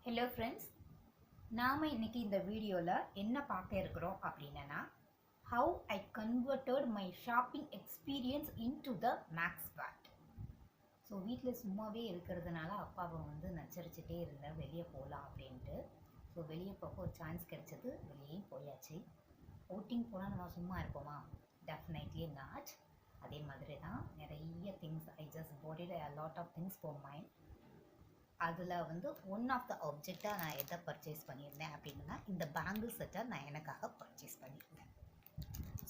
Hello friends, நாம் இன்னைக்கு இந்த வீடியோவில் என்ன பார்க்க இருக்கிறோம் அப்படின்னா how I converted my shopping experience into the max pad. So வீட்டில் சும்மாவே இருக்கிறதுனால அப்பாவை நச்சரிச்சுட்டே இருந்தேன் வெளியே போகலாம் அப்படின்ட்டு. ஸோ வெளியே போக ஒரு சான்ஸ் கிடைச்சது, வெளியேயும் போயாச்சு. அவுட்டிங் போனால் நம்ம சும்மா இருப்போமா? Definitely not. அதே மாதிரி தான் நிறைய things I just பாடிட் a lot of things for mine. அதில் ஒன் ஆஃப் த ஆப்ஜெக்டாக நான் எதை பர்ச்சேஸ் பண்ணியிருந்தேன் அப்படின்னா இந்த பேங்கிள் செட்டை நான் எனக்காக பர்ச்சேஸ் பண்ணியிருந்தேன்.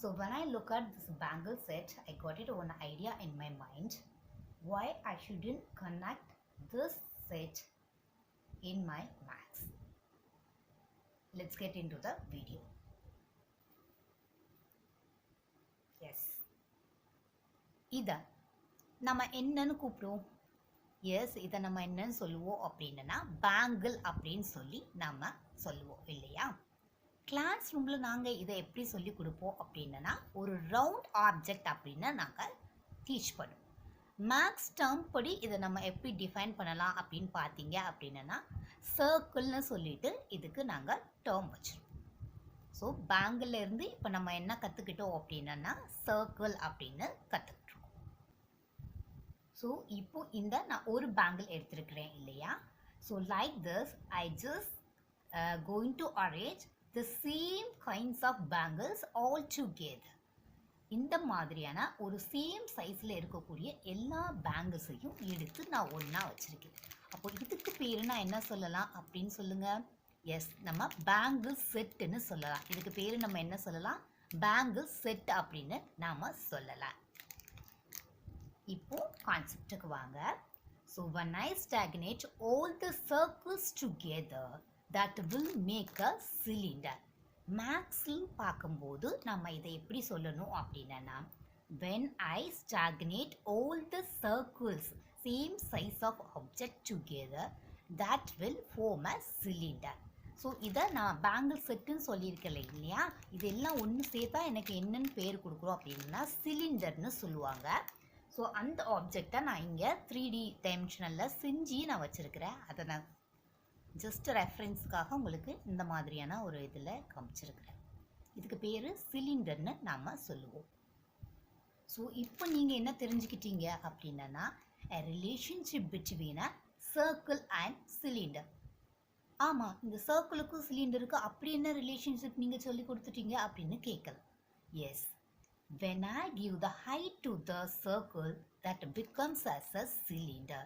So when I look at this bangle set, I got it one idea in my mind why I shouldn't connect this set in my maths. Let's get into the video. Yes, இதை நம்ம என்னன்னு கூப்பிடுவோம்? S, இதை நம்ம என்னன்னு சொல்லுவோம் அப்படின்னா bangle அப்படின்னு சொல்லி நம்ம சொல்லுவோம் இல்லையா? கிளாஸ் ரூமில் நாங்கள் இதை எப்படி சொல்லி கொடுப்போம் அப்படின்னா ஒரு ரவுண்ட் ஆப்ஜெக்ட் அப்படின்னு நாங்கள் டீச் பண்ணுவோம். மேக்ஸ் டேர்ம் படி இதை நம்ம எப்படி டிஃபைன் பண்ணலாம் அப்படின்னு பார்த்தீங்க அப்படின்னா சர்க்கிள்னு சொல்லிட்டு இதுக்கு நாங்கள் டேர்ம் வச்சுருவோம். ஸோ பேங்கிள்லேருந்து இப்போ நம்ம என்ன கற்றுக்கிட்டோம் அப்படின்னா சர்க்கிள் அப்படின்னு கற்றுக்கிட்டோம். ஸோ இப்போ இந்த நான் ஒரு பேங்கிள் எடுத்துருக்கிறேன் இல்லையா? So like this I just going to arrange the same kinds of bangles all together. இந்த மாதிரியான ஒரு சேம் சைஸில் இருக்கக்கூடிய எல்லா பேங்கிள்ஸையும் எடுத்து நான் ஒன்றா வச்சுருக்கேன். அப்போ இதுக்கு பேர் நான் என்ன சொல்லலாம் அப்படின்னு சொல்லுங்கள்? எஸ், நம்ம பேங்கிள் செட்டுன்னு சொல்லலாம். இதுக்கு பேர் நம்ம என்ன சொல்லலாம்? பேங்கிள் செட் அப்படின்னு நாம் சொல்லலாம். இப்போ கான்செப்டுக்கு வாங்க. So when I stagnate all the circles together that will make a cylinder. மேக்ஸில் பார்க்கும்போது நம்ம இதை எப்படி சொல்லணும் அப்படின்னா when I stagnate all the circles same size of object together that will form a cylinder. So இதை நான் பேங்கிள் செட்டுன்னு சொல்லியிருக்கல இல்லையா? இதெல்லாம் ஒன்று சேர்த்தா எனக்கு என்னென்னு பேர் கொடுக்குறோம் அப்படின்னா சிலிண்டர்னு சொல்லுவாங்க. ஸோ அந்த ஆப்ஜெக்டை நான் இங்கே 3D டைமென்ஷனலில் செஞ்சு நான் வச்சுருக்கிறேன். அதை நான் ஜஸ்ட் ரெஃபரன்ஸ்க்காக உங்களுக்கு இந்த மாதிரியான ஒரு இதில் காமிச்சிருக்கிறேன். இதுக்கு பேர் சிலிண்டர்னு நாம் சொல்லுவோம். ஸோ இப்போ நீங்கள் என்ன தெரிஞ்சுக்கிட்டீங்க அப்படின்னா a relationship between a circle and cylinder. ஆமாம், இந்த சர்க்கிளுக்கும் சிலிண்டருக்கும் அப்படி என்ன ரிலேஷன்ஷிப் நீங்கள் சொல்லி கொடுத்துட்டீங்க அப்படின்னு கேட்கலாம். Yes, when I give the height to the circle that becomes as a cylinder.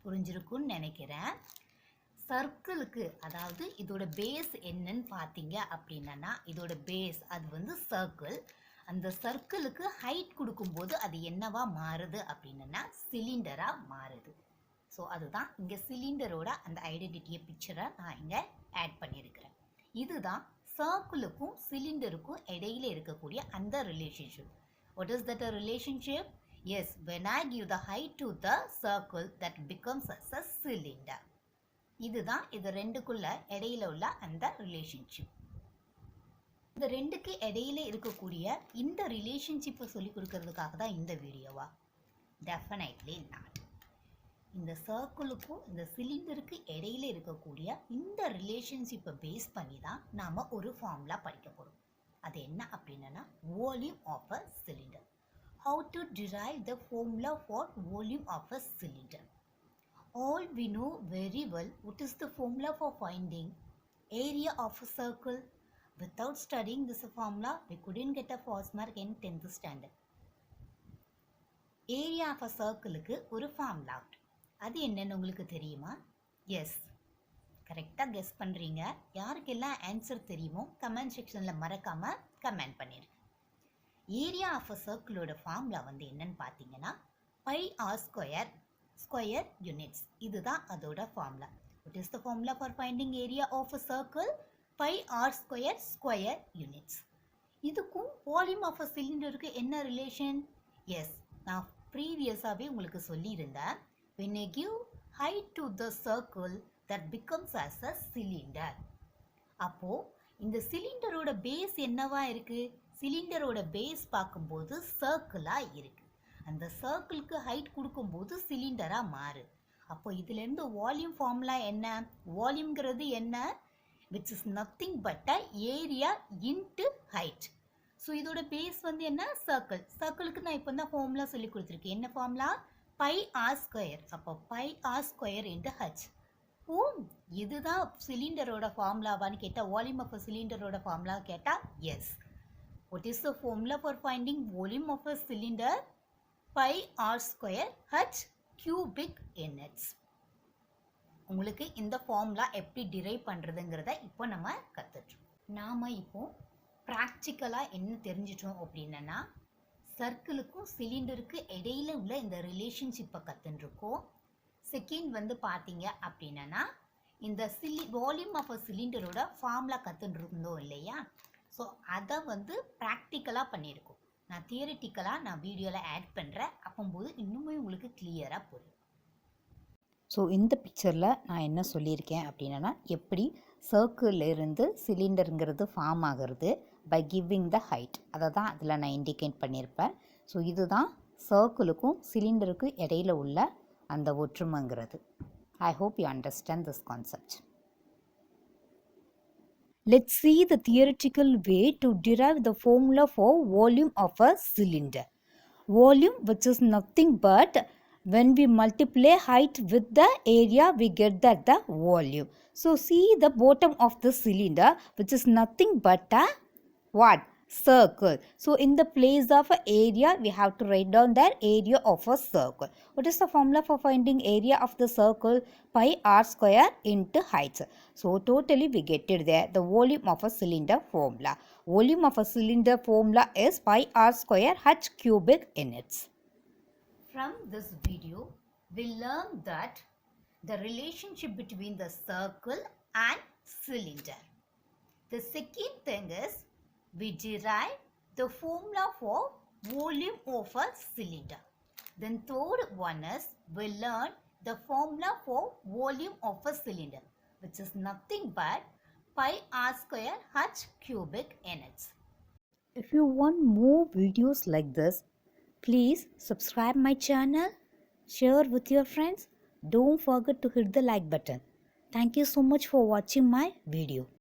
புரிஞ்சிருக்குன்னு நினைக்கிறேன். சர்க்கிளுக்கு, அதாவது இதோட பேஸ் என்னன்னு பார்த்தீங்க அப்படின்னா இதோட பேஸ் அது சர்க்கிள். அந்த சர்க்கிளுக்கு ஹைட் கொடுக்கும்போது அது என்னவா மாறுது அப்படின்னா சிலிண்டராக மாறுது. ஸோ அதுதான் இங்கே சிலிண்டரோட அந்த ஐடென்டிட்டியை பிக்சரை நான் இங்கே ஆட் பண்ணியிருக்கிறேன். இதுதான் சர்க்கிளுக்கும் சிலிண்டருக்கும் இடையில இருக்கக்கூடிய அந்த relationship. What is that relationship? Yes, when I give the height to the circle that becomes as a cylinder. இதுதான் இது ரெண்டுக்குள்ள இடையில உள்ள அந்த ரிலேஷன்ஷிப். இந்த ரெண்டுக்கு இடையில இருக்கக்கூடிய இந்த ரிலேஷன்ஷிப்பை சொல்லி கொடுக்கறதுக்காக தான் இந்த வீடியோவா? Definitely not. இந்த சர்க்கிளுக்கும் இந்த சிலிண்டருக்கு இடையில இருக்கக்கூடிய இந்த ரிலேஷன்ஷிப்பை பேஸ் பண்ணி தான் நாம் ஒரு ஃபார்முலா படிக்க போகிறோம். அது என்ன அப்படின்னா volume of a cylinder. How to derive the formula for volume of a cylinder? All we know very well what is the formula for finding area of a circle. Without studying this formula, we couldn't get a pass mark in 10th standard. Area of a circle-க்கு ஒரு formula. அது என்னன்னு உங்களுக்கு தெரியுமா? S, கரெக்டாக guess பண்ணுறீங்க. யாருக்கெல்லாம் answer தெரியுமோ comment செக்ஷனில் மறக்காமல் கமெண்ட் பண்ணிடுங்க. ஏரியா ஆஃப் அ சர்க்கிளோட ஃபார்முலா என்னன்னு பார்த்தீங்கன்னா pi R square square units. இதுதான் அதோட formula. What is the formula for finding area of a circle? Pi R square square units. இதுக்கும் வால்யூம் ஆஃப் அ சிலிண்டருக்கு என்ன ரிலேஷன்? எஸ், நான் ப்ரீவியஸாகவே உங்களுக்கு சொல்லியிருந்தேன். when I give height to the circle that becomes as a cylinder. அப்போ இந்த சிலிண்டரோட base என்னவா இருக்கு? சிலிண்டரோட பேஸ் பார்க்கும்போது சர்க்கிளா இருக்கு. அந்த சர்க்கிளுக்கு ஹைட் கொடுக்கும்போது சிலிண்டரா மாறு. அப்போ இதிலிருந்து வால்யூம் ஃபார்முலா என்ன? வால்யூம்ங்கிறது என்ன? which is nothing but a area into height. So இதோட பேஸ் வந்து என்ன? சர்க்கிள். சர்க்கிளுக்கு நான் இப்போ தான் ஃபார்முலா சொல்லி கொடுத்துருக்கேன். என்ன ஃபார்முலா? Pi R square. அப்போ pi R square into H. Oh, இதுதான் சிலிண்டரோட ஃபார்முலாவான்னு கேட்டால், வால்யூம் ஆஃப் அ சிலிண்டரோட ஃபார்முலா கேட்டால் yes. what is the formula for finding volume of a cylinder? pi r square h cubic units. உங்களுக்கு இந்த formula எப்படி டிரைவ் பண்ணுறதுங்கிறத இப்போ நம்ம கற்றுட்டோம். நாம் இப்போ ப்ராக்டிக்கலாக என்ன தெரிஞ்சிட்டோம் அப்படின்னா, சர்க்கிளுக்கும் சிலிண்டருக்கு இடையில உள்ள இந்த ரிலேஷன்ஷிப்பை கற்றுருக்கோம். செகண்ட் வந்து பார்த்தீங்க அப்படின்னா, இந்த வால்யூம் ஆஃப் அ சிலிண்டரோட ஃபார்முலா கற்றுருந்தோம் இல்லையா? ஸோ அதை வந்து ப்ராக்டிக்கலாக பண்ணியிருக்கோம். நான் தியரிட்டிக்கலாக நான் வீடியோவில் ஆட் பண்ணுறேன். அப்போது இன்னுமே உங்களுக்கு கிளியராக புரியும். ஸோ இந்த பிக்சரில் நான் என்ன சொல்லியிருக்கேன் அப்படின்னா, எப்படி சர்க்கிளிருந்து சிலிண்டருங்கிறது ஃபார்ம் ஆகிறது பை கிவிங் த ஹைட், அதை தான் அதில் நான் இண்டிகேட் பண்ணியிருப்பேன். ஸோ இதுதான் சர்க்கிளுக்கும் சிலிண்டருக்கும் இடையில உள்ள அந்த ஒற்றுமைங்கிறது. I hope you understand this concept. Let's see the theoretical way to derive the formula for volume of a cylinder. Volume, which is nothing but when we multiply height with the area, we get that the volume. So see the bottom of the cylinder, which is nothing but a what? Circle. So in the place of a area, we have to write down that area of a circle. What is the formula for finding area of the circle? Pi r square into height. So totally we get it there. The volume of a cylinder formula. Volume of a cylinder formula is pi r square h cubic units. From this video, we learned that the relationship between the circle and cylinder. The second thing is, we derive the formula for volume of a cylinder. Then third one is, we learn the formula for volume of a cylinder, which is nothing but pi r square h cubic units. If you want more videos like this, please subscribe my channel, share with your friends. Don't forget to hit the like button. Thank you so much for watching my video.